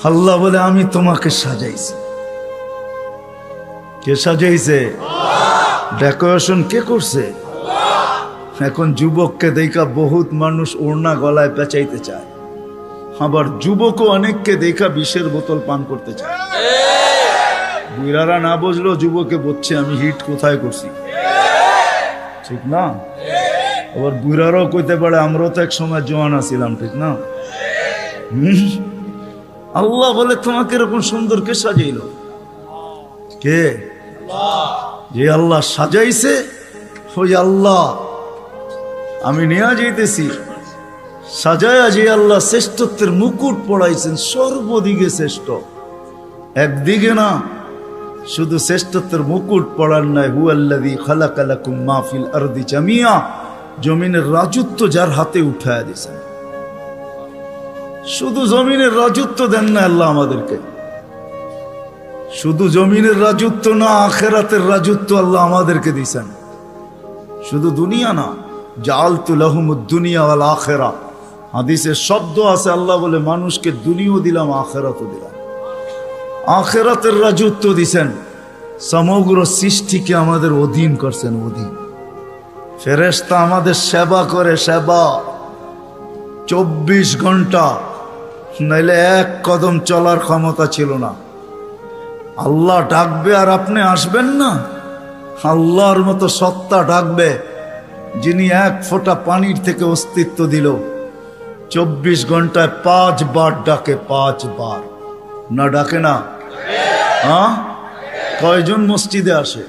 আল্লাহ বলে আমি তোমাকে সাজাইছি। কে সাজাইছে? ডেকোরেশন কে করছে? এখন যুবককে দেখা বহুত মানুষ ওড়না গলায় পেঁচাইতে চায়, আবার যুবকও অনেককে দেখা বিষের বোতল পান করতে চায়। বুড়ারা না বুঝলো যুবকে বলছে আমি হিট কোথায় করছি, ঠিক না? আবার বুড়ারাও কইতে পারে আমরাও তো এক সময় জওয়ান আছিলাম, ঠিক না? আল্লাহ বলে তোমাকে এরকম সুন্দর কে সাজাইল? কে? যে আল্লাহ সাজাইছে ওই আল্লাহ আমি নিয়ে যাইতেছি। সাজায়া যে আল্লাহ শ্রেষ্ঠত্বের মুকুট পড়াইছেন, সর্বদিকে শ্রেষ্ঠ, একদিকে না। শুধু শ্রেষ্ঠত্বের মুকুট পড়ার নাই, হুয়াল্লাযী খালাকা লাকুম মা ফিল আরদি জামিয়া, জমিনের রাজত্ব যার হাতে উঠায়া দিয়েছেন। শুধু জমিনের রাজত্ব দেন না আল্লাহ আমাদেরকে, শুধু জমিনের রাজত্ব না, আখিরাতের রাজত্ব আল্লাহ আমাদেরকে দিয়েছেন। শুধু দুনিয়া না, জাআলতু লাহুমুদ দুনিয়া ওয়াল আখিরা, হাদিসে শব্দ আছে আল্লাহ বলে মানুষকে দুনিয়াও দিলাম আখিরাতও দিলাম। আখিরাতের রাজত্ব দিছেন, সমগ্র সৃষ্টিকে আমাদের অধীন করছেন, অধীন। ফেরেশতা আমাদের সেবা করে, সেবা 24 ঘন্টা, নাইলে এক কদম চলার ক্ষমতা ছিল না। আল্লাহ ডাকবে আর আপনি আসবেন না? আল্লাহর মতো সত্তা ডাকবে যিনি এক ফোঁটা পানির থেকে অস্তিত্ব দিল, 24 ঘন্টায় 5 বার ডাকে, 5 বার। না ডাকে না? হ্যাঁ, কয়জন মসজিদে আসে?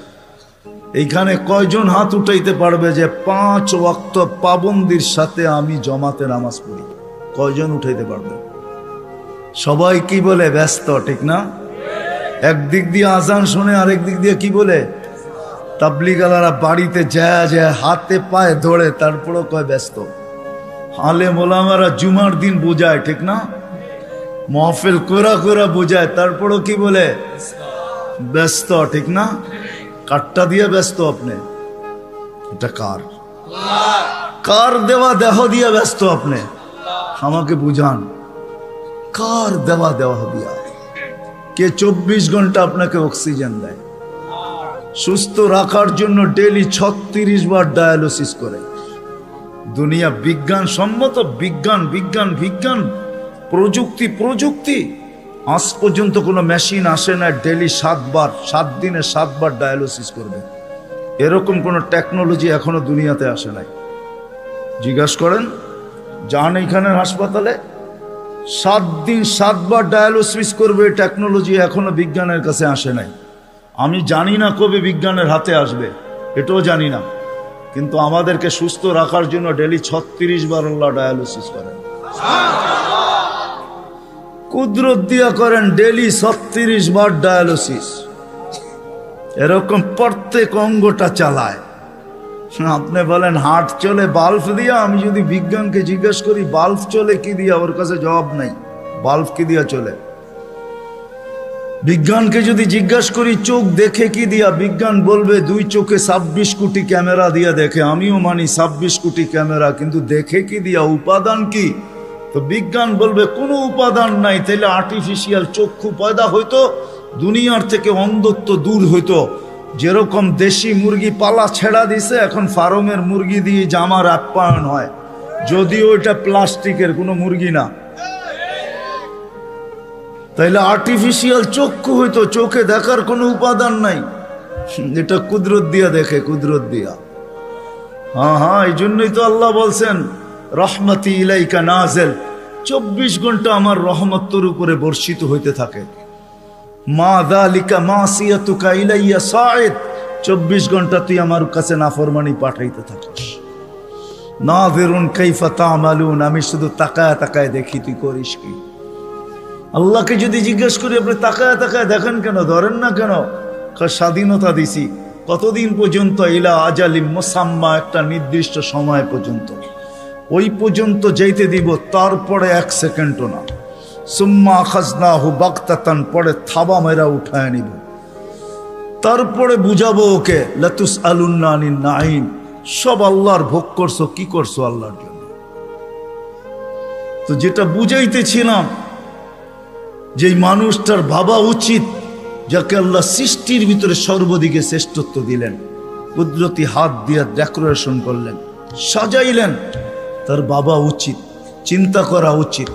এইখানে কয়জন হাত উঠাইতে পারবে যে 5 ওয়াক্ত পাবন্দির সাথে আমি জমাতে নামাজ পড়ি? কয়জন উঠাইতে পারবে? সবাই কি বলে? ব্যস্ত, ঠিক না? একদিক দিয়ে আজান শুনে, আরেক দিক দিয়ে কি বলে? তাবলীগালারা বাড়িতে যায় যায় হাতে পায়ে ধরে, তারপরও কয় ব্যস্ত। আলেম ওলামারা জুমার দিন বোঝায়, ঠিক না? মাহফিল কোরা কোরা বোঝায়, তারপরও কি বলে? ব্যস্ত, ঠিক না? কাটটা দিয়ে ব্যস্ত আপনি? এটা কার? কার দেওয়া দেহ দিয়ে ব্যস্ত আপনি? আমাকে বুঝান, কার দেওয়া দেহ দিয়া? কে 24 ঘন্টা আপনাকে অক্সিজেন দেয়? সুস্থ রাখার জন্য ডেইলি 36 বার ডায়ালিসিস করে। দুনিয়া বিজ্ঞান সম্মত, বিজ্ঞান বিজ্ঞান বিজ্ঞান, প্রযুক্তি প্রযুক্তি, আজ পর্যন্ত কোনো মেশিন আসে না ডেইলি 7 বার, 7 দিনে 7 বার ডায়ালিসিস করবে। এরকম কোনো টেকনোলজি এখনো দুনিয়াতে আসে নাই। জিজ্ঞাসা করেন, যান এইখানের হাসপাতালে, 7 দিন 7 বার ডায়ালিসিস করবে, টেকনোলজি এখনো বিজ্ঞানের কাছে আসে নাই। আমি জানি না কবে বিজ্ঞানের হাতে আসবে, এটাও জানি না, কিন্তু আমাদেরকে সুস্থ রাখার জন্য ডেইলি 36 বার আল্লাহ ডায়ালিসিস করেন। কুদরত দিয়া করেন ডেইলি 36 বার ডায়ালিসিস। এরকম প্রত্যেক অঙ্গটা চালায়। আপনি বলেন হার্ট চলে বাল্ব দিয়া, আমি যদি বিজ্ঞানকে জিজ্ঞেস করি বাল্ব চলে কি দিয়া, ওর কাছে জবাব নাই। বাল্ব কি দিয়া চলে? বিজ্ঞানকে যদি জিজ্ঞাসা করি চোখ দেখে কি দিয়া, বিজ্ঞান বলবে 2 চোখে 26 কোটি ক্যামেরা দিয়া দেখে। আমিও মানি 26 কোটি ক্যামেরা, কিন্তু দেখে কি দিয়া? উপাদান কি? তো বিজ্ঞান বলবে কোনো উপাদান নাই। তাইলে আর্টিফিশিয়াল চক্ষু পয়দা হইতো, দুনিয়ার থেকে অন্ধত্ব দূর হইতো। যেরকম দেশি মুরগি পালা ছেড়া দিছে, এখন ফার্মের মুরগি দিয়ে জামার আপ্যায়ন হয়, যদিও ওইটা প্লাস্টিকের কোনো মুরগি না। তাইলে আর্টিফিশিয়াল চক্ষু হইতো, চোখে দেখার কোনো উপাদান নাই। এটা কুদরত দিয়া দেখে, কুদরত দিয়া। হ্যাঁ, এই জন্যই তো আল্লাহ বলছেন রহমতি ইলাইকা নাজেল, 24 ঘন্টা আমার রহমত তোর উপরে বর্ষিত হইতে থাকে। মা যালিকা মাসিয়াতুকা ইলাইয়া সাঈদ, 24 ঘন্টা তুই আমার কাছে নাফরমানি পাঠাইতে থাকিস। নাযিরুন কাইফা তা'মালুন, আমি শুধু তাকায় তাকায় দেখি তুই করিস কি। আল্লাহকে যদি জিজ্ঞেস করি আপনি তাকায় তাকায় দেখেন কেন, ধরেন না কেন? স্বাধীনতা দিছি কতদিন পর্যন্ত? ইলা আজালিম মুসাম্মা, একটা নির্দিষ্ট সময় পর্যন্ত। ওই পর্যন্ত যাইতে দিব, তারপরে 1 সেকেন্ডও না। সুম্মা আখাযনাহু বাগতাতান, পরে থাবা মেরা উঠায় নিব। তারপরে বুঝাবো ওকে লাতুসআলুন্না আনিন নাঈম, সব আল্লাহর ভোগ করছো, কি করছো আল্লাহর জন্য। তো যেটা বুঝাইতেছিলাম যেই মানুষটার ভাবা উচিত, যাকে আল্লাহ সৃষ্টির ভিতরে সর্বদিকে শ্রেষ্ঠত্ব দিলেন, কুদরতি হাত দিয়ে ডেকোরেশন করলেন, সাজাইলেন, তার ভাবা উচিত, চিন্তা করা উচিত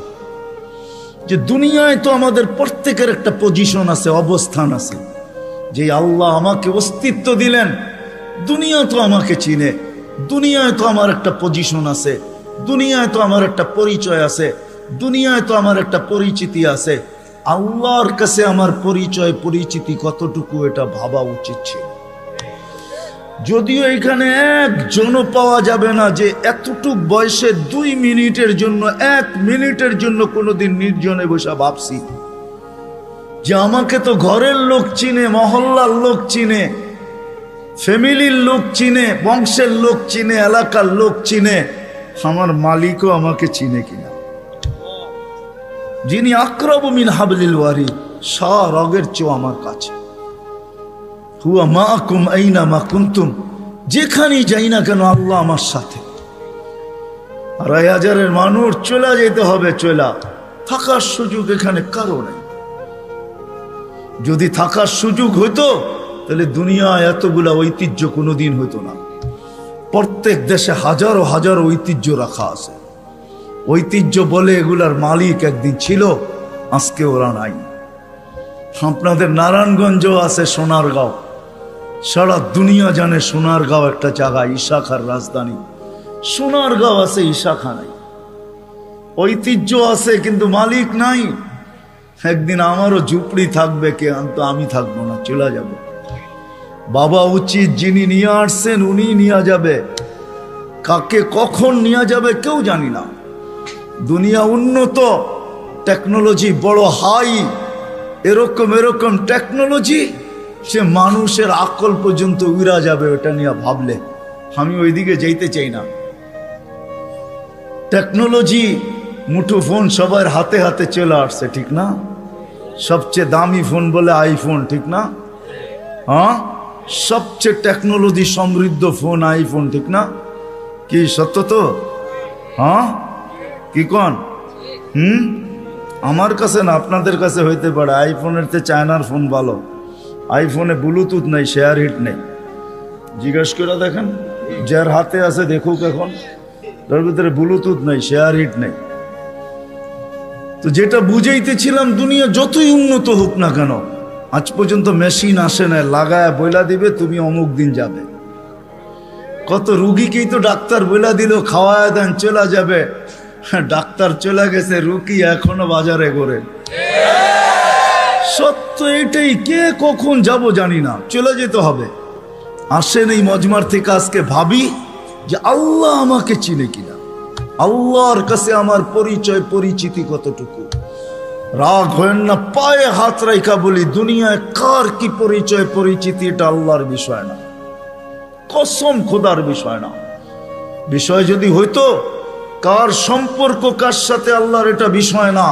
যে দুনিয়ায় তো আমাদের প্রত্যেকের একটা পজিশন আছে, অবস্থান আছে। যে আল্লাহ আমাকে অস্তিত্ব দিলেন, দুনিয়া তো আমাকে চিনে, দুনিয়ায় তো আমার একটা পজিশন আছে, দুনিয়ায় তো আমার একটা পরিচয় আছে, দুনিয়ায় তো আমার একটা পরিচিতি আছে। আল্লাহর কাছে আমার পরিচয় পরিচিতি কতটুকু, এটা ভাবা উচিত ছিল। যদিও এখানে একজনও পাওয়া যাবে না যে এতটুক বয়সে 2 মিনিটের জন্য, 1 মিনিটের জন্য কোনোদিন নির্জনে বসে ভাবছি যে আমাকে তো ঘরের লোক চিনে, মহল্লার লোক চিনে, ফ্যামিলির লোক চিনে, বংশের লোক চিনে, এলাকার লোক চিনে, আমার মালিকও আমাকে চিনে কিনা। যিনি আকরাবু মিন হাবলিল ওয়ারিদ, রগের চেয়েও আমার কাছে। হুয়া মাআকুম আইনা মা কুনতুম, যেখানেই যাই না কেন আল্লাহ আমার সাথে। 2,500 মানুষ চলে যেতে হবে, চলা থাকার সুযোগ এখানে কারো নেই। যদি থাকার সুযোগ হইতো তাহলে দুনিয়ায় এতগুলা ঐতিহ্য কোনোদিন হইতো না। প্রত্যেক দেশে হাজারো হাজারো ঐতিহ্য রাখা আছে। ঐতিহ্য বলে এগুলার মালিক একদিন ছিল, আজকে ওরা নাই। আপনাদের নারায়ণগঞ্জও আছে, সোনারগাঁও, সারা দুনিয়া জানে সোনারগাঁও একটা জায়গা, ইশাখার রাজধানী। সোনারগাঁও আছে, ইশাখা নাই। ঐতিহ্য আছে কিন্তু মালিক নাই। একদিন আমারও ঝুপড়ি থাকবে, কিন্তু আমি থাকবো না, চলে যাব। বাবা উচিত, যিনি নিয়ে আসছেন উনি নিয়ে যাবে, কাকে কখন নিয়ে যাবে কেউ জানি না। দুনিয়া উন্নত, টেকনোলজি বড় হাই, এরকম এরকম টেকনোলজি, সে মানুষের আকল পর্যন্ত উড়া যাবে ওটা নিয়ে ভাবলে। আমি ওইদিকে যেতে চাই না। টেকনোলজি, মুঠো ফোন সবার হাতে হাতে চলে আসছে, ঠিক না? সবচেয়ে দামি ফোন বলে আইফোন, ঠিক না? হ্যাঁ, সবচেয়ে টেকনোলজি সমৃদ্ধ ফোন আইফোন, ঠিক না? কি সত্য তো? হ্যাঁ, কি কন? আমার কাছে না, আপনাদের কাছে হইতে পারে। আইফোনের চেয়ে চায়নার ফোন ভালো। আইফোনে ব্লুটুথ নেই, শেয়ার হিট নেই। জিজ্ঞেস করে দেখেন, যার হাতে আছে দেখুক, এখন তার ভিতরে ব্লুটুথ নেই, শেয়ার হিট নেই। তো যেটা বুঝাইতেছিলাম, দুনিয়া যতই উন্নত হোক না কেন, আজ পর্যন্ত মেশিন আসে না লাগায় বইলা দিবে তুমি অমুক দিন যাবে। কত রুগীকেই তো ডাক্তার বইলা দিল খাওয়ায় দেন চলে যাবে, ডাক্তার চলে গেছে, রুগী এখনো বাজারে ঘোরে। সত্য এটাই, কে কখন যাব জানি না, চলে যেতে হবে। আসেন এই মজমার থেকে আজকে ভাবি যে আল্লাহ আমাকে চিনে কিনা, আল্লাহর কাছে আমার পরিচয় পরিচিতি কতটুকু। রাগ হয় না, পায়ে হাত রাইখা বলি, দুনিয়ায় কার কি পরিচয় পরিচিতি এটা আল্লাহর বিষয় না, কসম খোদার বিষয় না। বিষয় যদি হইতো, কার সম্পর্ক কার সাথে আল্লাহর, এটা বিষয় না।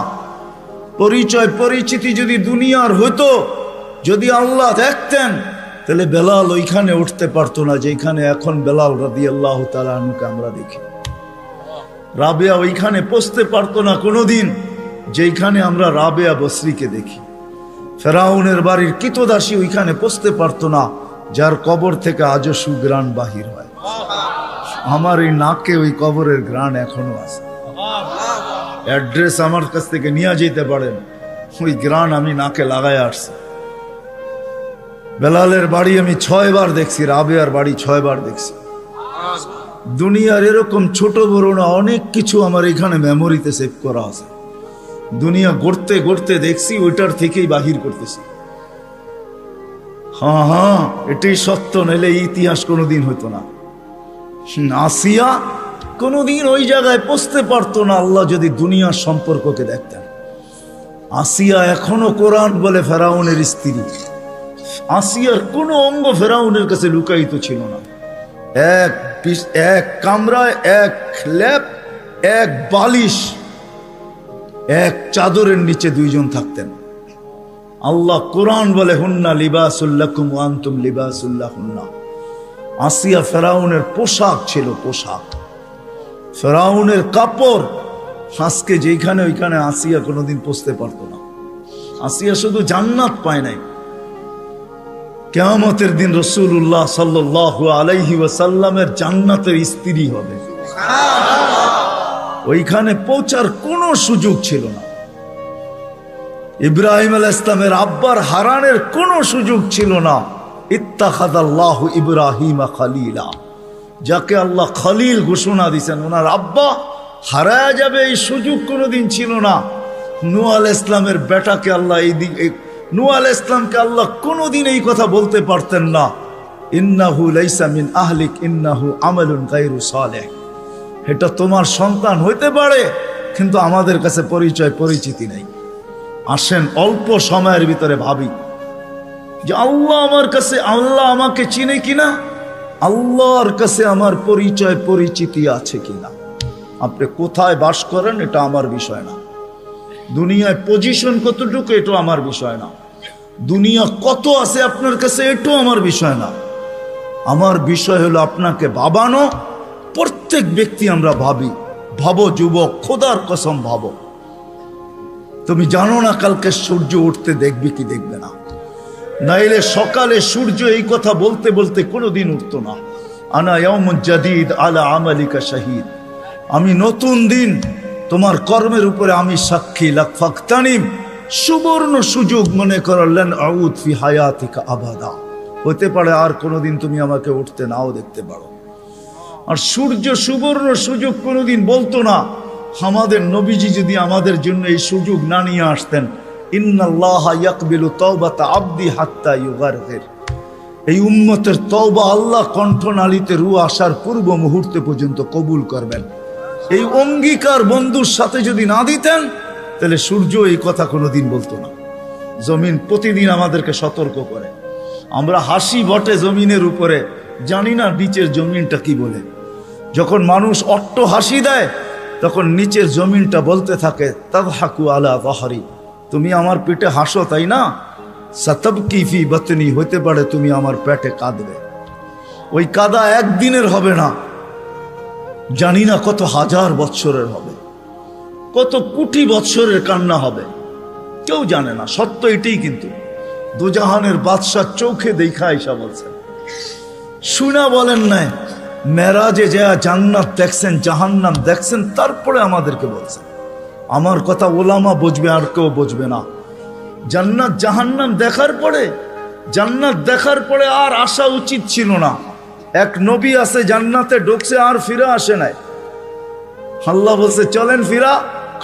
পরিচয় পরিচিতি যদি দুনিয়ার হইতো, যদি আল্লাহ দেখতেন, তাহলে বেলাল ওইখানে উঠতে পারতো না যেখানে এখন বেলাল রাদিয়াল্লাহু তাআলা আনহুকে আমরা দেখি। রাবেয়া ওইখানে পৌঁছতে পারতো না কোনোদিন যেখানে আমরা রাবেয়া বসরিকে দেখি। ফেরাউনের বাড়ির কিতদাসী ওইখানে পৌঁছতে পারতো না যার কবর থেকে আজও সুগ্রাণ বাহির হয়। আমার এই নাকে ওই কবরের গ্রাণ এখনো আছে। অ্যাড্রেস আমার কাছ থেকে নিয়ে যেতে পারেন, ওই গ্রাণ আমি নাকে লাগায় আসছি। বেলালের বাড়ি আমি 6 বার দেখছি, রাবেয়ার বাড়ি 6 বার দেখছি। দুনিয়ার এরকম ছোট বড় না অনেক কিছু আমার এখানে মেমোরিতে সেভ করা আছে। দুনিয়া গড়তে গড়তে দেখছি, ওইটার থেকেই বাহির করতেছি। হ্যাঁ হ্যাঁ, এটাই সত্য, নাইলে ইতিহাস কোনোদিন হতো না। আসিয়া কোনোদিন ওই জায়গায় পৌঁছতে পারতো না আল্লাহ যদি দুনিয়ার সম্পর্ককে দেখতেন। আসিয়া এখনো কোরআন বলে ফেরাউনের স্ত্রী। আসিয়ার কোনো অঙ্গ ফেরাউনের কাছে লুকায়িত ছিল না। এক কামরায়, এক ল্যাপ, এক বালিশ, এক চাদরের নিচে 2 জন থাকতেন। আল্লাহ কোরআন বলে, হুন্না লিবাসুল লাকুম ওয়া আনতুম লিবাসুল লাহুন্না। আসিয়া ফেরাউনের পোশাক ছিল, পোশাক, ফেরাউনের কাপড়। আজকে যেখানে ওইখানে আসিয়া কোনোদিন পৌঁছতে পারতো না। আসিয়া শুধু জান্নাত পায় নাই, কিয়ামতের দিন রাসূলুল্লাহ সাল্লাল্লাহু আলাইহি ওয়াসাল্লামের জান্নাতের স্ত্রী হবে। ওইখানে পৌঁছার কোনো সুযোগ ছিল না। ইব্রাহিম আলাইহিস সালামের আব্বার হারানের কোনো সুযোগ ছিল না। ইত্তাখাযাল্লাহু ইব্রাহিমা খলিলা, যাকে আল্লাহ খলিল ঘোষণা দিয়েছেন, ওনার আব্বা হারায়া যাবে এই সুযোগ কোনোদিন ছিল না। নূহ আলাইহিস সালামের বেটাকে আল্লাহ নূহ আলাইহিস সালামকে আল্লাহ কোনোদিন এই কথা বলতে পারতেন না, ইন্নাহু লাইসা মিন আহলিক ইন্নাহু আমালুন গায়রু সালেহ। এটা তোমার সন্তান হইতে পারে, কিন্তু আমাদের কাছে পরিচিতি নাই। আসেন অল্প সময়ের ভিতরে ভাবি যে আল্লাহ আমাকে চিনে কিনা, আল্লাহর কাছে আমার পরিচিতি আছে কিনা। আপনি কোথায় বাস করেন এটা আমার বিষয় না, দুনিয়ায় পজিশন কতটুকু এটা আমার বিষয় না, দুনিয়া কত আছে আপনার কাছে এটাও আমার বিষয় না। আমার বিষয় হলো আপনাকে ভাবানো। প্রত্যেক ব্যক্তি আমরা ভাবো যুবক, খোদার কসম ভাবো, তুমি জানো না কালকে সূর্য উঠতে দেখবে কি দেখবে না। নাইলে সকালে সূর্য এই কথা বলতে বলতে কোনোদিন উঠতো না, আনা ইয়াউমুন জাদীদ আলা আমালিকা শাহীদ, আমি নতুন দিন তোমার কর্মের উপরে আমি সাক্ষী। লাকফাকতানিম, সুবর্ণ সুযোগ মনে করলেন, আউদ ফি হায়াতিকা আবাদা, হতে পারে আর কোনোদিন তুমি আমাকে উঠতে নাও দেখতে পারো। আর সূর্য সুবর্ণ সুযোগ কোনোদিন বলতো না। আমাদের নবীজি যদি আমাদের জন্য এই সুযোগ না নিয়ে আসতেন, ইন্নাল্লাহা ইয়াকবিলু তাওবাতা আবদি হাত্তা ইউগারগির, এই উম্মতের তওবা আল্লাহ কণ্ঠনালীতে রূহ আসার পূর্ব মুহূর্তে পর্যন্ত কবুল করবেন। এই অঙ্গীকার বন্ধুর সাথে যদি না দিতেন, তাহলে সূর্য এই কথা কোনোদিন বলতো না। জমিন প্রতিদিন আমাদেরকে সতর্ক করে। আমরা হাসি বটে জমিনের উপরে, জানি না নিচের জমিনটা কি বলে। যখন মানুষ অট্ট হাসি দেয়, তখন নিচের জমিনটা বলতে থাকে, তাদহাকু আলা যাহরি, তুমি আমার পেটে হাসো তাই না, সাতাবকি ফি বাতনি, হতে পারে তুমি আমার পেটে কাঁদবে। ওই কাদা একদিনের হবে না, জানি না কত হাজার বৎসরের হবে, কত কোটি বৎসরের কান্না হবে, কেউ জানে না। সত্য এটাই, কিন্তু দুজাহানের বাদশাহ চোখে দেখা আইসা বলছেন, শুনা বলেন নাই, মেরাজে যা জান্নাত দেখছেন, জাহান্নাম দেখছেন, তারপরে আমাদেরকে বলছেন। আমার কথা ওলামা বুঝবে, আর কেউ বুঝবে না। জান্নাত জাহান্নাম জান্নাত দেখার পরে আর আসা উচিত ছিল না। এক নবী আছে জান্নাতে ঢুকছে আর ফিরে আসে নাই। আল্লাহ বলছে চলেন ফিরা,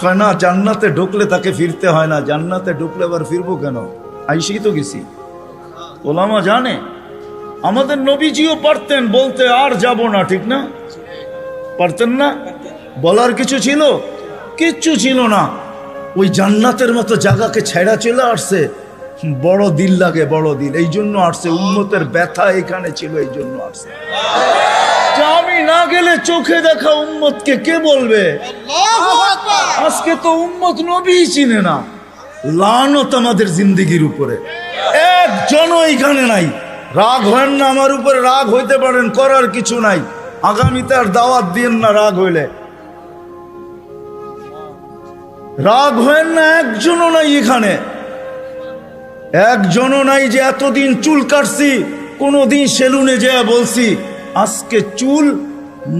কয় না, জান্নাতে ঢুকলে তাকে ফিরতে হয় না, জান্নাতে ঢুকলে আবার ফিরবো কেন, আইসেই তো গেছি। ওলামা জানে, আমাদের নবীজিও পারতেন বলতে আর যাব না, ঠিক না? পারতেন না? বলার কিছু ছিল? কিচ্ছু ছিল না। ওই জান্নাতের মতো জায়গাকে ছেড়া চলে আসছে। বড় দিল লাগে, বড় দিল, এই জন্য আসছে। উম্মতের ব্যথা এখানে ছিল, এই জন্য আসছে। আমি না গেলে চোখে দেখা উম্মতকে কে বলবে? আজকে তো উম্মত নবীই চিনে না। লানত আমাদের জিন্দেগির উপরে, একজনও এইখানে নাই। রাগ হয় না আমার উপরে, রাগ হইতে পারেন, করার কিছু নাই। আগামীতে আর দাওয়াত দিয়েন না রাগ হইলে। রাগ হয় না, একজনও নাই এখানে, একজনও নাই যে এতদিন চুল কাটছি, কোনোদিন সেলুনে যেয়ে বলছি আজকে চুল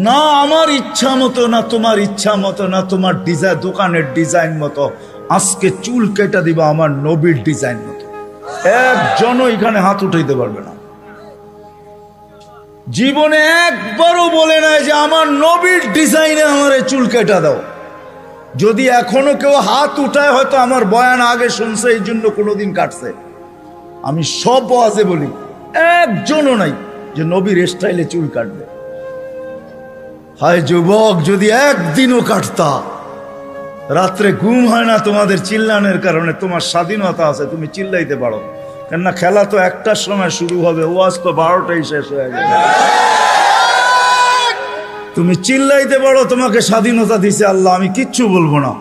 না আমার ইচ্ছা মতো, না তোমার ইচ্ছা মতো, না তোমার ডিজাইন দোকানের ডিজাইন মতো, আজকে চুল কেটে দিবা আমার নবীর ডিজাইন মতো। একজনও এখানে হাত উঠাইতে পারবে না। জীবনে একবারও বলে নাই যে আমার নবীর ডিজাইনে আমার চুল কেটে দাও। যদি এখনো কেউ হাত উঠায়, হয়তো আমার বয়ান আগে শুনছে, এই জন্য কোনোদিন কাটছে। আমি সব ওয়াজে বলি, একজনও নাই যে নবীর স্টাইলে চুল কাটবে। হায় যুবক, যদি একদিনও কাটতা। রাত্রে ঘুম হয় না তোমাদের চিল্লানের কারণে। তোমার স্বাধীনতা আছে, তুমি চিল্লাইতে পারো, কেননা খেলা তো 1টার সময় শুরু হবে, ওয়াজ তো 12টায় শেষ হয়ে যাবে। তুমি চিল্লাইতে পারো, তোমাকে স্বাধীনতা দিছে আল্লাহ, আমি কিচ্ছু বলবো না।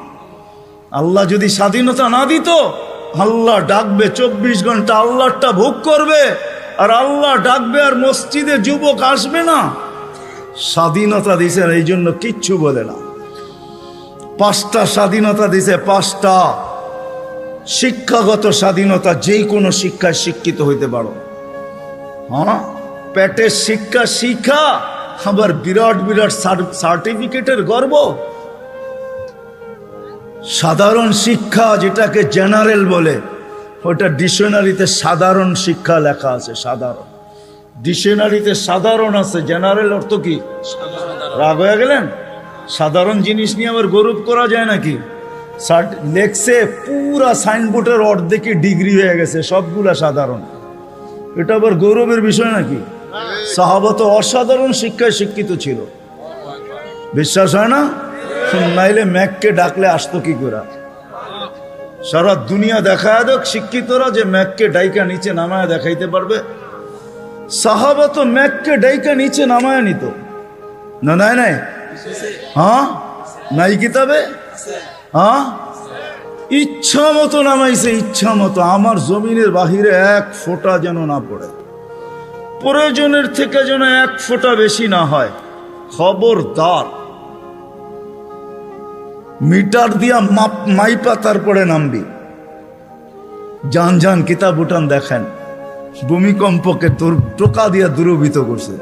আল্লাহ যদি স্বাধীনতা না দিত, আল্লাহ ডাকবে 24 ঘন্টা, আল্লাহটা ভোগ করবে, আর আল্লাহ ডাকবে আর মসজিদে যুবক আসবে না। স্বাধীনতা দিছে, এই জন্য কিচ্ছু বলে না। 5টা স্বাধীনতা দিছে, 5টা। শিক্ষাগত স্বাধীনতা, যেই কোনো শিক্ষায় শিক্ষিত হইতে পারো। হ্যাঁ, পেটের শিক্ষা শিক্ষা, আবার বিরাট বিরাট সার্টিফিকেটের গর্ব। সাধারণ শিক্ষা যেটাকে জেনারেল বলে, ওটা ডিকশনারিতে সাধারণ শিক্ষা লেখা আছে। সাধারণ ডিকশনারিতে সাধারণ আছে, জেনারেল অর্থ কি? রাগ হয়ে গেলেন? সাধারণ জিনিস নিয়ে আবার গৌরব করা যায় নাকি? লেখছে পুরা সাইনবোর্ডের অর্ধেকে ডিগ্রি হয়ে গেছে, সবগুলা সাধারণ। এটা আবার গৌরবের বিষয় নাকি? সাহাবা তো অসাধারণ শিক্ষায় শিক্ষিত ছিল, বিশ্বাস হয় না? নাইলে ম্যাককে ডাকলে আসতো কি করে? সারা দুনিয়া দেখায় দেখ শিক্ষিতরা যে ম্যাককে ডাইকা নিচে নামায় দেখাইতে পারবে। সাহাবা তো ম্যাককে ডাইকা নিচে নামায় নিত না? নাই নাই, হ্যাঁ নাই কিতাবে? হ্যাঁ, ইচ্ছা মতো নামাইছে, ইচ্ছা মতো। আমার জমিনের বাহিরে এক ফোঁটা যেন না পড়ে, প্রয়োজনের থেকে যেন এক ফোঁটা বেশি না হয়। খবরদার, মিটার দিয়া মাইপা তারপরে নামবি। যান যান কিতাব উঠান দেখেন, ভূমিকম্পকে টোকা দিয়া দূরভূত করছে।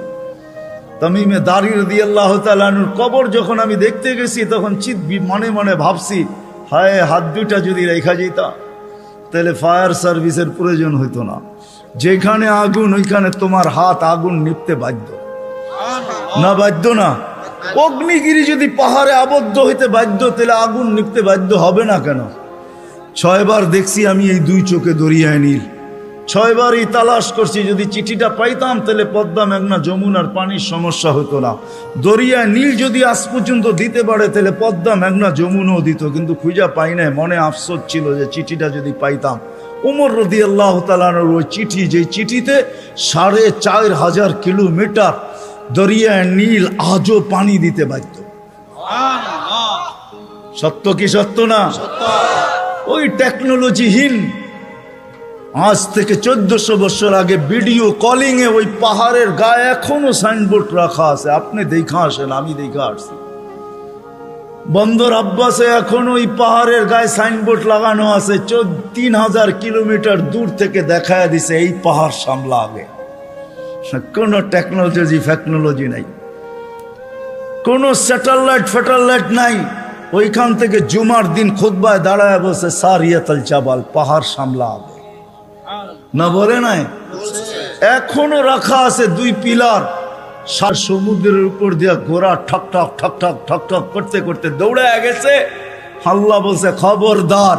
তামিমে দারি রাদিয়াল্লাহু তাআলা আনহুর কবর যখন আমি দেখতে গেছি, তখন মনে মনে ভাবছি, হায় হাত দুইটা যদি রেখা যেতা তাহলে ফায়ার সার্ভিসের প্রয়োজন হইতো না। যেখানে আগুন ওইখানে তোমার হাত আগুন নিপতে বাধ্য না? বাধ্য না? অগ্নিগিরি যদি পাহাড়ে আবদ্ধ হইতে বাধ্য, তাহলে আগুন নিপতে বাধ্য হবে না কেন? 6 বার দেখছি আমি এই দুই চোখে দরিয়ায় নীল, 6 বারই তালাশ করছি। যদি চিঠিটা পাইতাম তাহলে পদ্মা, মেঘনা, যমুনার পানির সমস্যা হতো না। দরিয়ায় নীল যদি আজ পর্যন্ত দিতে পারে, তাহলে পদ্মা, মেঘনা, যমুনাও দিত, কিন্তু খুঁজা পাই নাই। মনে আফসোস ছিল যে চিঠিটা যদি পাইতাম। ওমর রাদিয়াল্লাহু তাআলা আনহুর ওই চিঠি, যে চিঠিতে 4500 কিলোমিটার দরিয়ায় নীল আজও পানি দিতে বাধ্য। সত্য কি সত্য না? ওই টেকনোলজিহীন, আজ থেকে 1400 বছর আগে ভিডিও কলিং এ ওই পাহাড়ের গায়ে এখনো সাইনবোর্ড রাখা আছে। আপনি দেখা আসেন, আমি দেখা আসছি। বন্দর আব্বাসে এখন ওই পাহাড়ের গায়ে সাইনবোর্ড লাগানো আছে। 3000 কিলোমিটার দূর থেকে দেখায় দিছে এই পাহাড় সামলা আগে। কোনো টেকনোলজি নাই, কোনো স্যাটেলাইট নাই। ওইখান থেকে জুমার দিন খুতবায় দাঁড়ায় বসে সারিয়াতুল জাবাল, পাহাড় সামলা আগে না বলে নাই? এখনো রাখা আছে 2 পিলার। সমুদ্রের উপর দিয়া ঘোড়া ঠক ঠক ঠক ঠক ঠক ঠক করতে করতে দৌড়ে গেছে। আল্লাহ বলছে, খবরদার,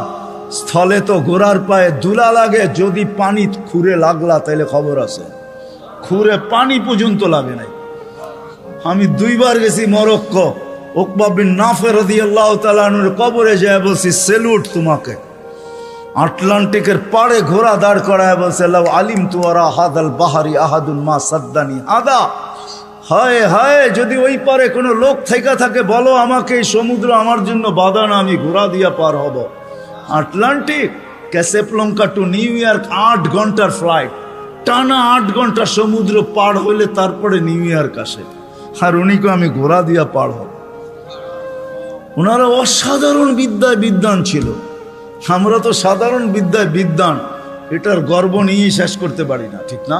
স্থলে তো ঘোড়ার পায়ে ধুলা লাগে, যদি পানি খুঁড়ে লাগলা তাইলে খবর আছে। খুঁড়ে পানি পর্যন্ত লাগে নাই। আমি 2 বার গেছি মরক্কো। উকবা বিন নাফে রাদিয়াল্লাহু তাআলা আনহুর কবরে যায় বলছি, সেলুট তোমাকে। আটলান্টিকের পাড়ে ঘোড়া দাঁড় করায় বলছে, লাউ আলিমতু ওয়ারা হাদাল বাহারি আহাদুন মা সাদ্দানি আদা। হায় হায়, যদি ওই পারে কোনো লোক থেকে থাকে বলো আমাকে, এই সমুদ্র আমার জন্য বাধা না, আমি ঘোড়া দিয়া পার হব। আটলান্টিক, ক্যাসেপ্লঙ্কা টু নিউ ইয়র্ক 8 ঘন্টার ফ্লাইট, টানা 8 ঘন্টা সমুদ্র পার হইলে তারপরে নিউ ইয়র্ক আসে। আর উনিকে আমি ঘোড়া দিয়া পার হব। ওনারা অসাধারণ বিদ্যায় বিদ্বান ছিল। আমরা তো সাধারণ বিদ্যায় বিদ্বান, এটার গর্ব নিয়েই শেষ করতে পারি না, ঠিক না?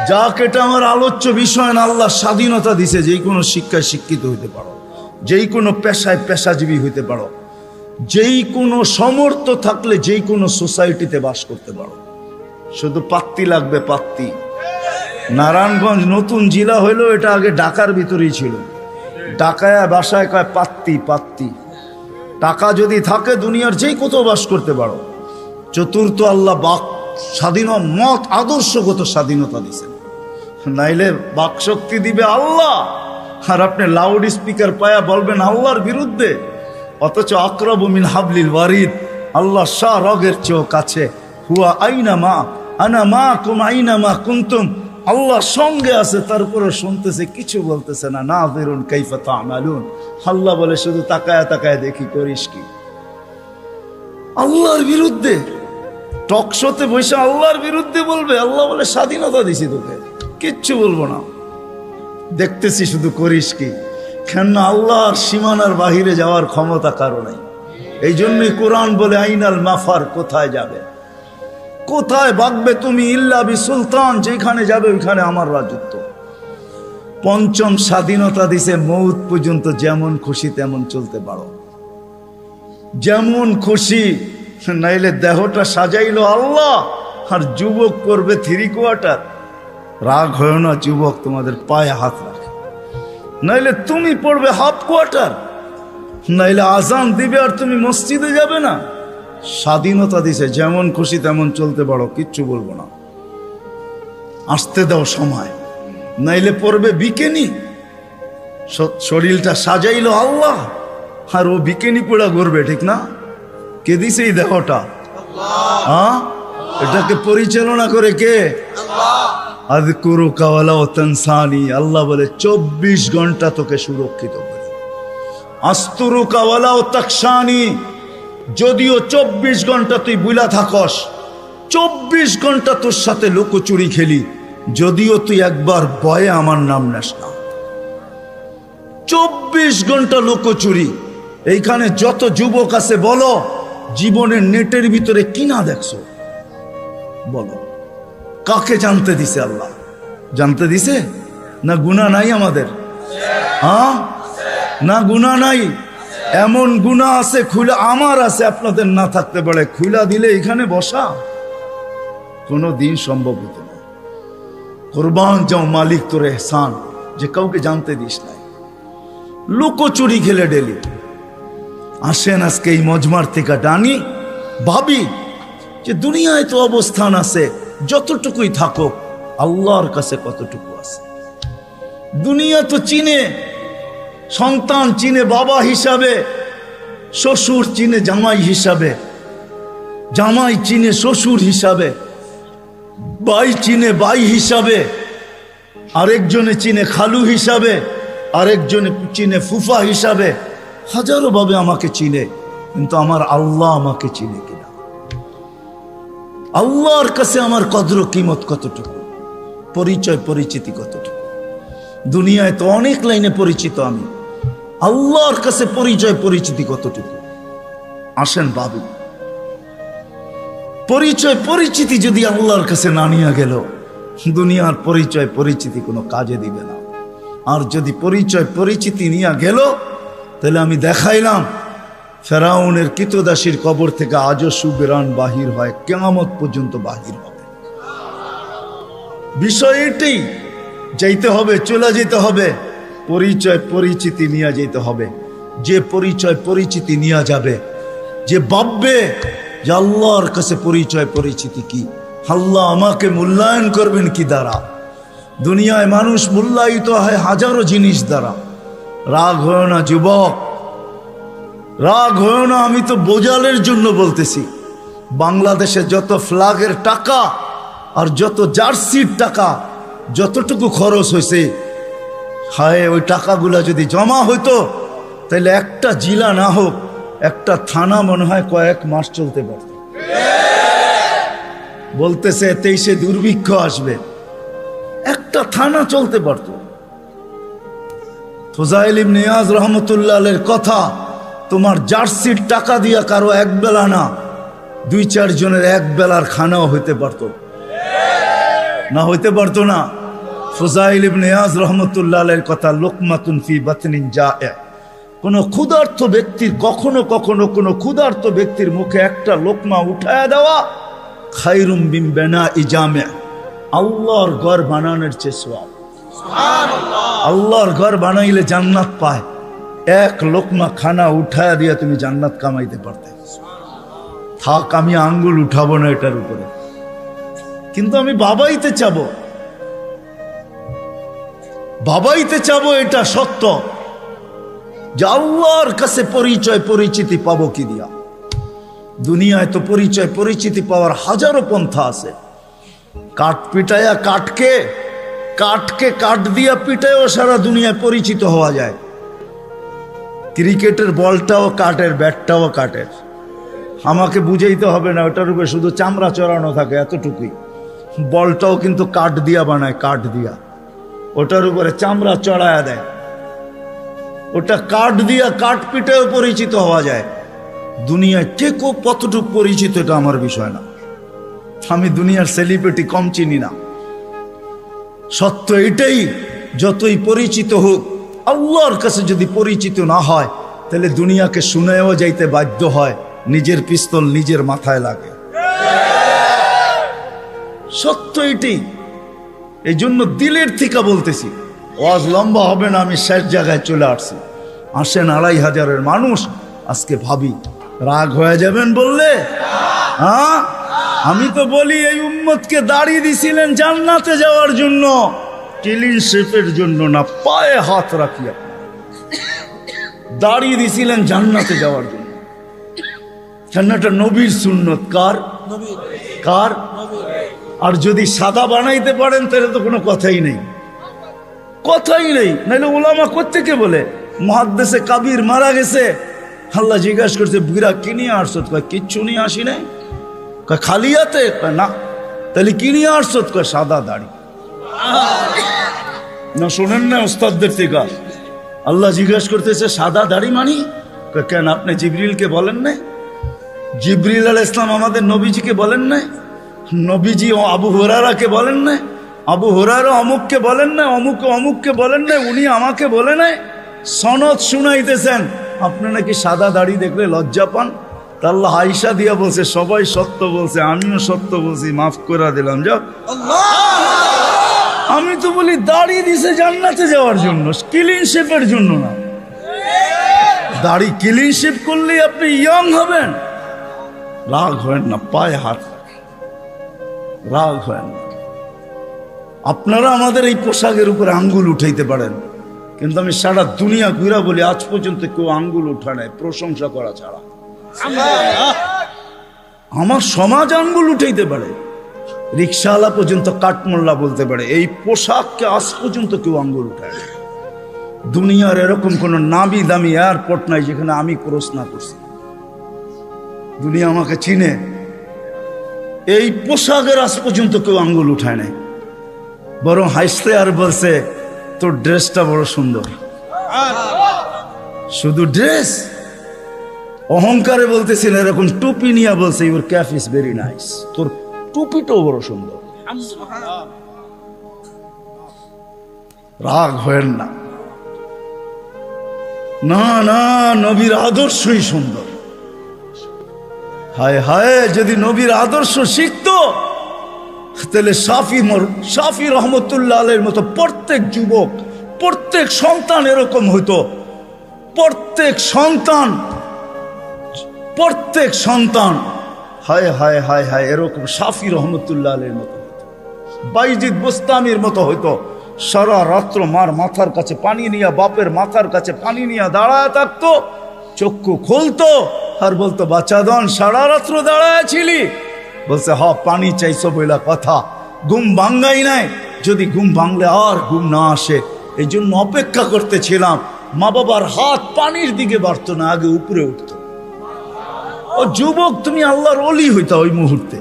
যাক, এটা আমার আলোচ্য বিষয় না। আল্লাহ স্বাধীনতা দিছে, যেই কোনো শিক্ষায় শিক্ষিত হইতে পারো, যেই কোনো পেশায় পেশাজীবী হইতে পারো, যেই কোনো সমর্থ থাকলে যেই কোনো সোসাইটিতে বাস করতে পারো। শুধু পাত্তি লাগবে, পাত্তি। নারায়ণগঞ্জ নতুন জেলা হইলো, এটা আগে ঢাকার ভিতরেই ছিল। ঢাকায় বাসায় কয় পাত্তি, পাত্তি। টাকা যদি থাকে দুনিয়ার যেই কোথাও বাস করতে পারো। চতুর্থ, আল্লাহ বাক স্বাধীন মত আদর্শগত স্বাধীনতা দিছেন, নাইলে বাক শক্তি দিবে আল্লাহ। আর আপনি লাউড স্পিকার পায়া বলবেন আল্লাহর বিরুদ্ধে, অথচ আকরাবু মিন হাবলিল ওয়ারিদ, আল্লাহ শাহ রগের চেয়েও কাছে। হুয়া আইনা মা আনা মা কুম আইনা মা কুনতুম, আল্লাহ সঙ্গে আছে, তারপরে শুনতেছে, কিছু বলতেছে না। নাযিরুন কাইফা তা'মালুন, আল্লাহ বলে শুধু তাকায় তাকায় দেখি করিস কি। আল্লাহর বিরুদ্ধে টকশোতে বসে আল্লাহর বিরুদ্ধে বলবে। আল্লাহ বলে স্বাধীনতা দিছি তোকে, কিচ্ছু বলবো না, দেখতেছি শুধু করিস কি। কেন? আল্লাহর সীমানার বাহিরে যাওয়ার ক্ষমতা কারো নাই। এই জন্যই কোরআন বলে আইনাল মাফার, কোথায় যাবে, কোথায় ভাগবে তুমি, ইল্লা বি সুলতান, যেখানে যাবে ওইখানে আমার রাজত্ব। পঞ্চম স্বাধীনতা দিছে, মৌত পর্যন্ত যেমন খুশি তেমন চলতে পারো, যেমন খুশি, নাইলে দেহটা সাজাইলো আল্লাহ আর যুবক করবে 3/4। রাগ হয় না যুবক তোমাদের পায়ে হাত রাখে, নাইলে তুমি পড়বে 1/2, নাইলে আজান দিবে আর তুমি মসজিদে যাবে না। স্বাধীনতা দিছে, যেমন খুশি তেমন চলতে পারো, কিচ্ছু বলবো না, আসতে দাও সময়, নাইলে পড়বে বিকেনি। শরীরটা সাজাইলো আল্লাহ আর ও বিকেনি পোড়া করবে, ঠিক না? কে দিছে এই দেহটা? হ্যাঁ, এটাকে পরিচালনা করে কে? আযকুরুকা ওয়ালা তানসানি। আল্লাহ বলে 24 ঘন্টা তোকে সুরক্ষিত করি। আস্তুরুকা ওয়ালা তাকশানি, যদিও 24 ঘন্টা তুই বুলা থাকস, 24 ঘন্টা তোর সাথে লুকোচুরি খেলি, যদিও তুই একবার ভয়ে আমার নাম নেস না। 24 ঘন্টা লুকোচুরি। এইখানে যত যুবক আছে বলো, জীবনের নেটের ভিতরে কি না দেখছো? বলো, কাকে জানতে দিছে আল্লাহ? জানতে দিছে না? গুনাহ নাই আমাদের? হ্যাঁ, না গুনাহ নাই? এমন গুনাহ আছে খুলে, আমার আছে, আপনাদের না থাকতে পারে, খুলা দিলে এখানে বসা কোনো দিন সম্ভব হতো না। কুরবান যাও মালিক তোর এহসান, যে কাউকে জানতে দিস নাই, লুকোচুরি খেলে ডেলি। আসেন আজকে এই মজমার থেকে ডানি, ভাবি যে দুনিয়ায় তো অবস্থান আছে, যতটুকুই থাকো আল্লাহর কাছে কতটুকু আছে। দুনিয়া তো চিনে, সন্তান চিনে বাবা হিসাবে, শ্বশুর চিনে জামাই হিসাবে, জামাই চিনে শ্বশুর হিসাবে, ভাই চিনে ভাই হিসাবে, আরেকজনে চিনে খালু হিসাবে, আরেকজনে চিনে ফুফা হিসাবে, হাজারো ভাবে আমাকে চিনে, কিন্তু আমার আল্লাহ আমাকে চিনে কিনা? আল্লাহর কাছে আমার কদর কিমত কতটুকু, পরিচয় পরিচিতি কতটুকু? দুনিয়ায় তো অনেক লাইনে পরিচিত আমি, আল্লাহর কাছে পরিচয় পরিচিতি কতটুকু? আসেন ভাবি, পরিচয় পরিচিতি যদি আল্লাহর কাছে না নিয়ে গেল, দুনিয়ার পরিচয় পরিচিতি কোনো কাজে দিবে না। আর যদি পরিচয় পরিচিতি নিয়ে গেল, তাহলে আমি দেখাইলাম ফেরাউনের কৃতদাসীর কবর থেকে আজও সুবেরান বাহির হয়, কিয়ামত পর্যন্ত বাহির হবে। বিষয় এটাই, যাইতে হবে, চলে যেতে হবে, পরিচয় পরিচিতি নিয়ে যেতে হবে। যে পরিচয় পরিচিতি নিয়ে যাবে, যে ভাববে যে আল্লাহর কাছে পরিচয় পরিচিতি কি, আল্লাহ আমাকে মূল্যায়ন করবেন কি দ্বারা? দুনিয়ায় মানুষ মূল্যায়িত হয় হাজারো জিনিস দ্বারা। রাগ হয় না যুবক, রাগ হয় না, আমি তো বোঝালের জন্য বলতেছি। বাংলাদেশে যত ফ্ল্যাগের টাকা আর যত জার্সির টাকা যতটুকু খরচ হয়েছে, হায় ওই টাকাগুলা যদি জমা হইতো, তাহলে একটা জেলা না হোক, একটা থানা মনে হয় কয়েক মাস চলতে পারত। বলতেছে 23-এ দুর্ভিক্ষ আসবে, একটা থানা চলতে পারত। ফুজাইল ইবনে ইয়াজ রহমতুল্লাহ আলাইহির কথা, তোমার জার্সির টাকা দিয়া কারো এক বেলা না, 2-4 জনের এক বেলার খানাও হইতে পারত না? হইতে পারতো না? ফুজাইল ইবনে ইয়াজ রহমতুল্লাহ আলাইহির কথা, লুকমাতুন ফি বাতনিন জায়ে, কোন ক্ষুধার্ত ব্যক্তির কখনো কখনো কোন ক্ষুধার্ত ব্যক্তির মুখে একটা লোকমা উঠায়া দেওয়া খায়রুম মিন বিনাই জামে, আল্লাহর ঘর বানানোর চেয়ে সওয়াব। আল্লাহর ঘর বানাইলে জান্নাত পায়, এক লোকমা খানা উঠায়া দিয়া তুমি জান্নাত কামাইতে পারতে। থাক, আমি আঙ্গুল উঠাবো না এটার উপরে, কিন্তু আমি বাবাইতে চাবো, বাবাইতে চাবো, এটা সত্য যে আল্লাহর কাছে পরিচয় পরিচিতি পাবো কি দিয়া? দুনিয়ায় তো পরিচয় পরিচিতি পাওয়ার হাজারো পন্থা আছে। কাঠ পিটায়া কাঠকে, কাঠকে কাঠ দিয়া পিটায়ও সারা দুনিয়ায় পরিচিত হওয়া যায়। ক্রিকেটের বলটাও কাঠের, ব্যাটটাও কাঠের। আমাকে বুঝাইতে হবে না, ওটার উপরে শুধু চামড়া চড়ানো থাকে, এতটুকুই। বলটাও কিন্তু কাঠ দিয়া বানায়, কাঠ দিয়া, ওটার উপরে চামড়া চড়ায়া দেয়। ওটা কাঠ দিয়া, কাঠ পিটায়ও পরিচিত হওয়া যায়। দুনিয়ায় কে কতটুকু পরিচিত এটা আমার বিষয় না, আমি দুনিয়ার সেলিব্রিটি কম চিনি না। সত্য এটাই, যতই পরিচিত হোক, আল্লাহর কাছে যদি পরিচিত না হয় তাহলে দুনিয়াকে শুনেও যাইতে বাধ্য হয়, নিজের পিস্তল নিজের মাথায় লাগে। সত্য এটাই। এই জন্য দিলের থেকে বলতেছি, ওয়াজ লম্বা হবে না, আমি শেষ জায়গায় চলে আসছি। আসেন 2500 মানুষ, আজকে ভাবি রাগ হয়ে যাবেন বললে? হ্যাঁ, আমি তো বলি এই উম্মতকে দাঁড়িয়ে দিছিলেন জান্নাতে যাওয়ার জন্য, ক্লিন শেপের জন্য না। পায়ে হাত রাখিয়া দাঁড়িয়ে দিছিলেন জান্নাতে যাওয়ার জন্য। জান্নাতটা নবীর সুন্নত। কার? কার? আর যদি সাদা বানাইতে পারেন তাহলে তো কোনো কথাই নেই, কথাই নেই। নাহলে ওলামা কোত্থেকে বলে মুহাদ্দিসে কাবির মারা গেছে, আল্লাহ জিজ্ঞাসা করছে বুড়া কি নিয়ে আসছো? কয় কিচ্ছু নিয়ে আসি নাই। কয় খালি হাতে? কয় না। তাহলে কি নিয়ে আসছো? কয় সাদা দাড়ি। না শোনেন না ওস্তাদদের থেকে? আল্লাহ জিজ্ঞাসা করতেছে সাদা দাড়ি মানি? কয় কেন, আপনি জিবরিলকে বলেন নাই? জিবরিল আলাইহিস সালাম আমাদের নবীজিকে বলেন নাই? নবীজি আবু হুরায়রাকে বলেন নাই? আবু হুরায়রা অমুককে বলেন নাই? অমুককে বলেন নাই? উনি আমাকে বলে নাই? সনদ শুনাইতেছেন, আপনি নাকি সাদা দাড়ি দেখলে লজ্জা পান। তা আল্লাহ আয়েশা দিয়া বলছে সবাই সত্য বলছে, আমিও সত্য বলছি, মাফ করে দিলাম। যাও। আমি তো বলি দাড়ি দিছে জান্নাতে যাওয়ার জন্য, ক্লিন শেপের জন্য না। দাড়ি ক্লিন শেপ করলে আপনি ইয়ং হবেন। রাগ হয় না, পায়ে হাত রাগ হয় না। আপনারা আমাদের এই পোশাকের উপরে আঙ্গুল উঠাইতে পারেন, কিন্তু আমি সারা দুনিয়া ঘুরা বলি আজ পর্যন্ত কেউ আঙ্গুল উঠা নাই প্রশংসা করা ছাড়া। আমার সমাজ আঙ্গুল উঠাইতে পারে, রিক্সাওয়ালা পর্যন্ত কাঠমোল্লা বলতে পারে, এই পোশাককে আজ পর্যন্ত কেউ আঙ্গুল উঠায় না। দুনিয়ার এরকম কোন নামি দামি এয়ারপোর্ট নাই যেখানে আমি ক্রস না করছি। দুনিয়া আমাকে চিনে, এই পোশাকের আজ পর্যন্ত কেউ আঙ্গুল উঠায় নাই। বরং হাসতে আর বলছে তোর ড্রেসটা বড় সুন্দর। শুধু ড্রেস, অহংকারে বলতেছিল, এরকম টুপি নিয়ে বলছে your cap is very nice, তোর টুপিটাও বড় সুন্দর। রাগ হয়েন না, না না, নবীর আদর্শই সুন্দর। হায় হায়, যদি নবীর আদর্শ শিখতো তাহলে শাফি রহমতুল্লাহ আলাইহির মতো প্রত্যেক যুবক, প্রত্যেক সন্তান এরকম হইতো। প্রত্যেক সন্তান হায় হায় হায় হায় এরকম শাফি রহমতুল্লাহ আলাইহির মতো হইতো, বাইজিদ বুস্তামির মতো হইতো। সারা রাত্র মার মাথার কাছে পানি নিয়ে, বাপের মাথার কাছে পানি নিয়ে দাঁড়ায় থাকতো, চক্ষু খুলতো আর বলতো বাচ্চাদন সারা রাত্র দাঁড়ায় ছিলি? বলছে হ, পানি চাইছো বইলা কথা, ঘুম ভাঙ্গাই নাই। যদি ঘুম ভাঙলে আর ঘুম না আসে, এই জন্য অপেক্ষা করতেছিলাম। মা বাবার হাত পানির দিকে বাড়তো না, আগে উপরে উঠতো। ও যুবক, তুমি আল্লাহর ওলি হইতা ওই মুহূর্তে।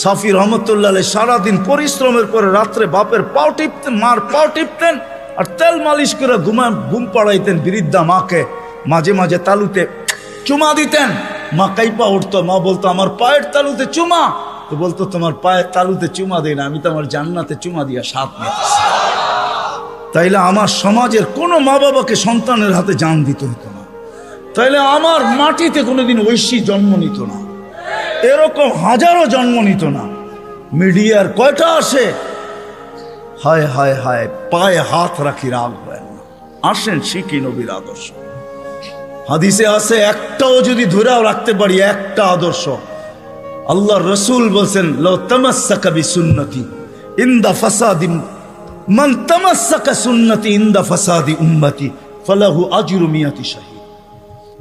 শাফি রহমতুল্লাহ আলাইহি সারাদিন পরিশ্রমের পরে রাত্রে বাপের পাও টিপতেন, মার পাও টিপতেন, আর তেল মালিশ করে ঘুম পাড়াইতেন বৃদ্ধা মাকে। মাঝে মাঝে তালুতে চুমা দিতেন, মা কাইপা উঠতো। মা বলতো আমার পায়ের তালুতে চুমা। তো বলতো তোমার পায়ের তালুতে চুমা দেয় না, আমি তো আমার জান্নাতে চুমা দিয়া সাথ নিতেছি। তাইলে আমার সমাজের কোনো মা বাবাকে সন্তানের হাতে জান দিতে হতো না। তাইলে আমার মাটিতে কোনোদিন ঐশী জন্ম নিত না, এরকম হাজারো জন্ম নিত না। মিডিয়ার কয়টা আসে, হায় হায় হায়, পায়ে হাত রাখি, রাগ হয় না। আসেন শিখি নবীর আদর্শ। হাদিসে আছে, একটাও যদি ধরেও রাখতে পারি, একটা আদর্শ, আল্লাহ রসুল বলছেন লাউ তামাসসাকা বিসুন্নতি ইনদা ফাসাদি মান তামাসসাকা সুন্নতি ইনদা ফাসাদি উম্মতি ফালাহু আজরু মিয়াতি শাহীদ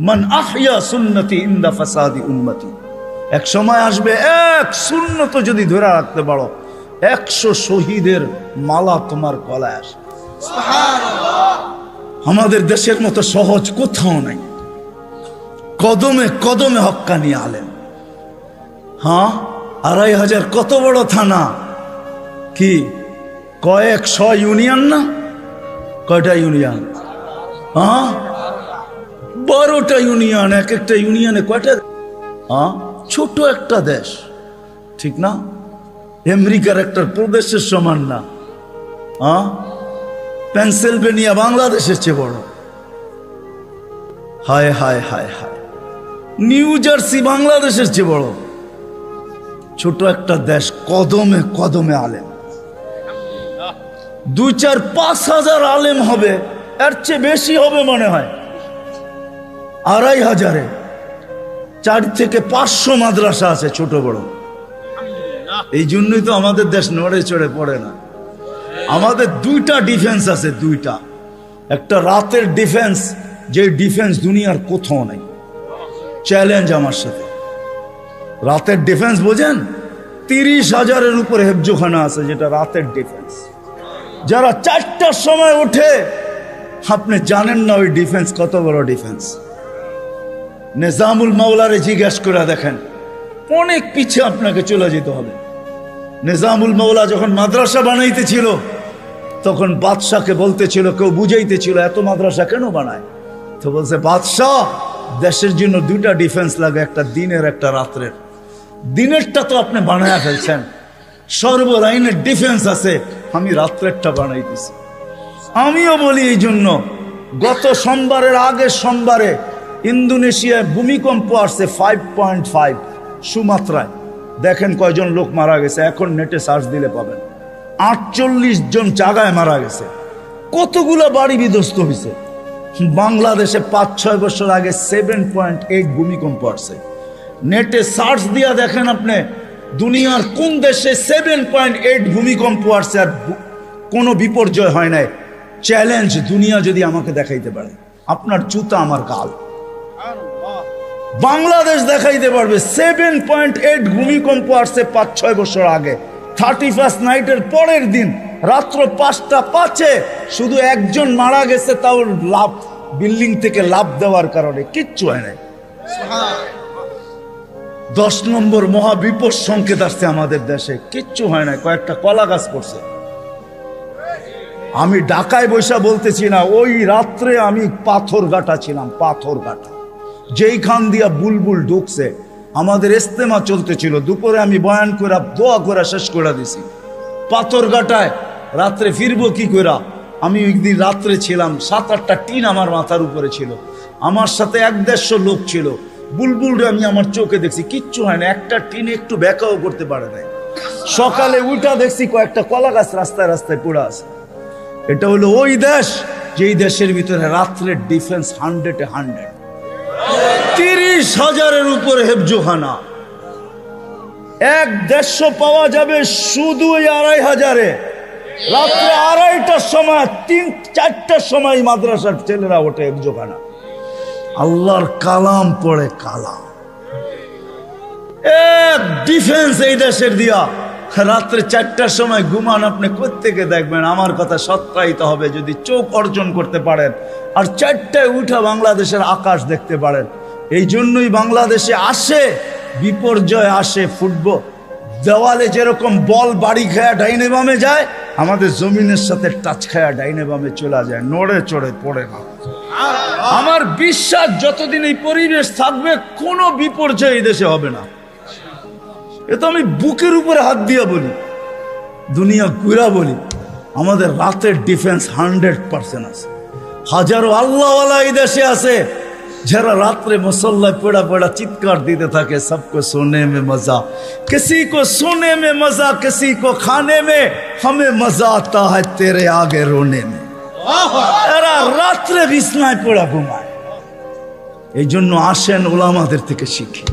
মান আহইয়া সুন্নতি ইনদা ফাসাদি উম্মতি। এক সময় আসবে, এক সুন্নত যদি ধরে রাখতে পারো, 100 শহীদের মালা তোমার গলায় আসবে। আমাদের দেশের মতো সহজ কোথাও নাই, কদমে কদমে হক্কানি আলেম। হ্যাঁ, 2500 কত বড় থানা, কি কয়েকশ ইউনিয়ন না? কয়টা ইউনিয়ন? হ্যাঁ, 12টা ইউনিয়ন, এক একটা ইউনিয়নে কয়টা? ছোট একটা দেশ, ঠিক না? আমেরিকার একটা প্রদেশের সমান না। পেনসিলভেনিয়া বাংলাদেশের চেয়ে বড়। হায় হায় হায় হায়, নিউ জার্সি বাংলাদেশের চেয়ে বড়। ছোট একটা দেশ, কদমে কদমে আলেম। 2, 4, 5 হাজার আলেম হবে, এর চেয়ে বেশি হবে মনে হয়। 2500-এ 4 থেকে 500 মাদ্রাসা আছে, ছোট বড়। এই জন্যই তো আমাদের দেশ নড়ে চড়ে পড়ে না। আমাদের 2টা ডিফেন্স আছে, 2টা। একটা রাতের ডিফেন্স, যে ডিফেন্স দুনিয়ার কোথাও নাই। চ্যালেঞ্জ আমার সাথে। রাতের ডিফেন্স বোঝেন? 30,000-এর উপরে হেফজোখানা আছে, যেটা রাতের ডিফেন্স। যারা 4টার সময় ওঠে, আপনি জানেন না ওই ডিফেন্স কত বড় ডিফেন্স। নিজামুল মাওলারে জিজ্ঞেস করে দেখেন, অনেক পিছিয়ে আপনাকে চলে যেতে হবে। নিজামুল মাওলা যখন মাদ্রাসা বানাইতেছিল, তখন বাদশাকে বলতেছিল, কেউ বুঝাইতেছিল এত মাদ্রাসা কেন বানায়? তো বলছে, বাদশাহ, দেশের জন্য 2টা ডিফেন্স লাগে, একটা দিনের একটা রাত্রের। দিনেরটা তো আপনি বানায়া ফেলছেন, সর্বলাইনের ডিফেন্স আছে, আমি রাত্রেরটা বানাইতেছি। আমিও বলি এই জন্য, গত সোমবারের আগের সোমবারে ইন্দোনেশিয়ায় ভূমিকম্প আসছে 5.5 সুমাত্রায়। দেখেন কয়জন লোক মারা গেছে, এখন নেটে সার্চ দিলে পাবেন। 48 জন জায়গায় মারা গেছে। কতগুলো বাড়ি বিধ্বস্ত হয়েছে। বাংলাদেশে 5-6 বছর আগে 7.8 ভূমিকম্প আসছে। নেটে সার্চ দিয়া দেখেন আপনি, দুনিয়ার কোন দেশে 7.8 ভূমিকম্প আসছে আর কোনো বিপর্যয় হয় নাই। চ্যালেঞ্জ, দুনিয়া যদি আমাকে দেখাইতে পারে, আপনার জুতা আমার গাল। বাংলাদেশ দেখাইতে পারবে 7.8 ভূমিকম্প আসছে 5-6 বছর আগে। 31st নাইটের পরের দিন রাত্র 5:05 শুধু একজন মারা গেছে, তাও লাভ, বিল্ডিং থেকে লাভ দেওয়ার কারণে, কিচ্ছু হয় নাই। 10 নম্বর মহাবিপদ সংকেত আসছে আমাদের দেশে, কিচ্ছু হয় না, কয়েকটা কলা গাছ পড়ছে। আমি ঢাকায় বৈশা বলতেছি না, ওই রাত্রে আমি পাথরঘাটা ছিলাম, পাথরঘাটা, যেইখান দিয়া বুলবুল ঢুকছে। আমাদের ইস্তেমা চলতেছিল, দুপুরে আমি বয়ান করে দোয়া করে শেষ করে দিছি। পাথরঘাটায় রাত্রে ফিরবো কি করে? আমি ওই দিন রাত্রে ছিলাম, 7-8টা টিন আমার মাথার উপরে ছিল, আমার সাথে 1-150 লোক ছিল। বুলবুল আমি আমার চোখে দেখছি, কিচ্ছু হয় না, একটা টিনে একটু ব্যাকাও করতে পারে নাই। সকালে উঠা দেখছি কয়েকটা কলা গাছ রাস্তায় রাস্তায় পড়ে আছে। এটা হলো ওই দেশ, যেই দেশের ভিতরে রাত্রের ডিফেন্স 100-এ 100। 30,000-এর উপরে হেফজোখানা। 1-150 পাওয়া যাবে শুধু ওই 2,500-এ। রাত্রে 2:30টার সময়, 3-4টার সময় মাদ্রাসার ছেলেরা ওঠে হেফজোখানা, আল্লাহর কালাম পড়ে। কালাম এক ডিফেন্স এই দেশের দিয়া। রাত্রে 4টার সময় ঘুমান, আপনি কোত্থেকে দেখবেন? আমার কথা সত্যায়িত হবে যদি চোখ অর্জন করতে পারেন, আর 4টায় উঠা বাংলাদেশের আকাশ দেখতে পারেন। এই জন্যই বাংলাদেশে আসে বিপর্যয়, আসে ফুটবল। দেওয়ালে যেরকম বল বাড়ি খায়া ডাইনে বামে যায়, আমাদের জমিনের সাথে টাচ খায়া ডাইনে বামে চলে যায়, নড়ে চড়ে পড়ে না। আমার বিশ্বাস যতদিন এই পরিবেশ থাকবে, কোনো বিপর্যয় এই দেশে হবে না। এ তো আমি বুকের উপরে হাত দিয়া বলি, দুনিয়া ঘুরা বলি। আমাদের রাতের ডিফেন্স 100% আছে। হাজারো আল্লাহওয়ালা এই দেশে আছে, যারা রাত্রে মুসল্লায় পড়া পড়া চিৎকার দিতে থাকে, সবকো সোনে মে মজা, কিসি কো সোনে মে মজা, কিসি কো খানে মে, হমে মজা আতা হ্যায় তেরে আগে রোনে মে। এরা রাত্রে বিছনায় পড়া ঘুমায়। এই জন্য আসেন ওলামাদের থেকে শিখি।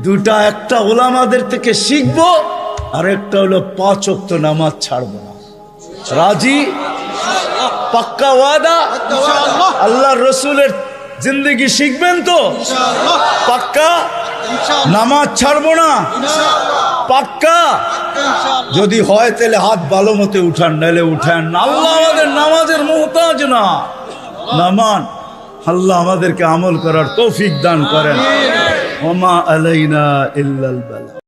2টা, একটা ওলামাদের থেকে শিখবো, আর একটা হলো 5 ওয়াক্ত নামাজ ছাড়বো না। রাজি? পাক্কা ওয়াদা? আল্লাহ রসুলের জিন্দগি শিখবেন তো? পাক্কা? নামাজ ছাড়বো না? পাক্কা? যদি হয় তাহলে হাত ভালো মতো উঠান, নাহলে উঠান। আল্লাহ আমাদের নামাজের মুহতাজ না। নামান আল্লাহ আমাদেরকে আমল করার তৌফিক দান করেন। ওমা আলাইনা ইল্লাল বালাগ।